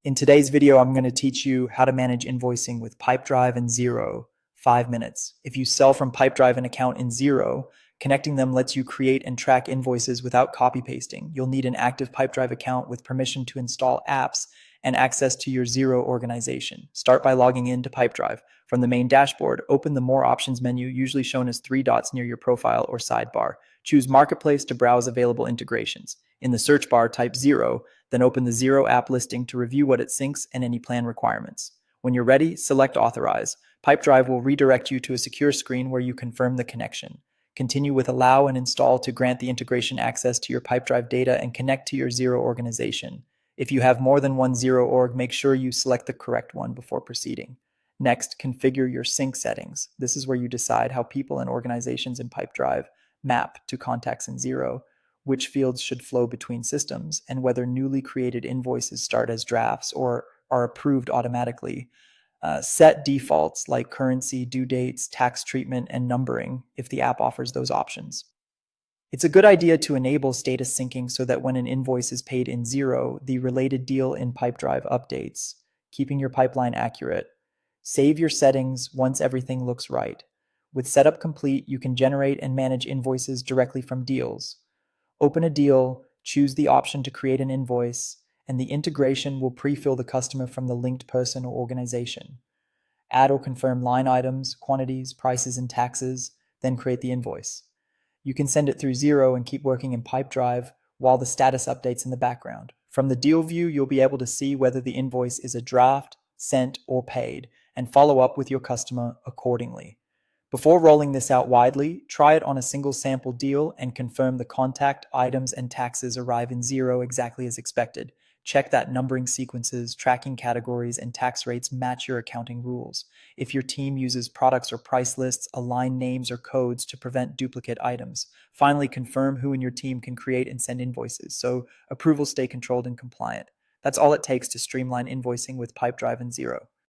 In today's video, I'm going to teach you how to manage invoicing with Pipedrive and Xero, 5 minutes. If you sell from Pipedrive an account in Xero, connecting them lets you create and track invoices without copy pasting. You'll need an active Pipedrive account with permission to install apps and access to your Xero organization. Start by logging into Pipedrive. From the main dashboard, open the More Options menu, usually shown as 3 dots near your profile or sidebar. Choose Marketplace to browse available integrations. In the search bar, type Xero, then open the Xero app listing to review what it syncs and any plan requirements. When you're ready, select Authorize. Pipedrive will redirect you to a secure screen where you confirm the connection. Continue with Allow and Install to grant the integration access to your Pipedrive data and connect to your Xero organization. If you have more than one Xero org, make sure you select the correct one before proceeding. Next, configure your sync settings. This is where you decide how people and organizations in Pipedrive map to contacts in Xero, which fields should flow between systems, and whether newly created invoices start as drafts or are approved automatically. Set defaults like currency, due dates, tax treatment, and numbering if the app offers those options. It's a good idea to enable status syncing so that when an invoice is paid in Xero, the related deal in Pipedrive updates, keeping your pipeline accurate. Save your settings once everything looks right. With setup complete, you can generate and manage invoices directly from deals. Open a deal, choose the option to create an invoice, and the integration will pre-fill the customer from the linked person or organization. Add or confirm line items, quantities, prices, and taxes, then create the invoice. You can send it through Xero and keep working in Pipedrive while the status updates in the background. From the deal view, you'll be able to see whether the invoice is a draft, sent, or paid, and follow up with your customer accordingly. Before rolling this out widely, try it on a single sample deal and confirm the contact, items, and taxes arrive in Xero exactly as expected. Check that numbering sequences, tracking categories, and tax rates match your accounting rules. If your team uses products or price lists, align names or codes to prevent duplicate items. Finally, confirm who in your team can create and send invoices so approvals stay controlled and compliant. That's all it takes to streamline invoicing with Pipedrive and Xero.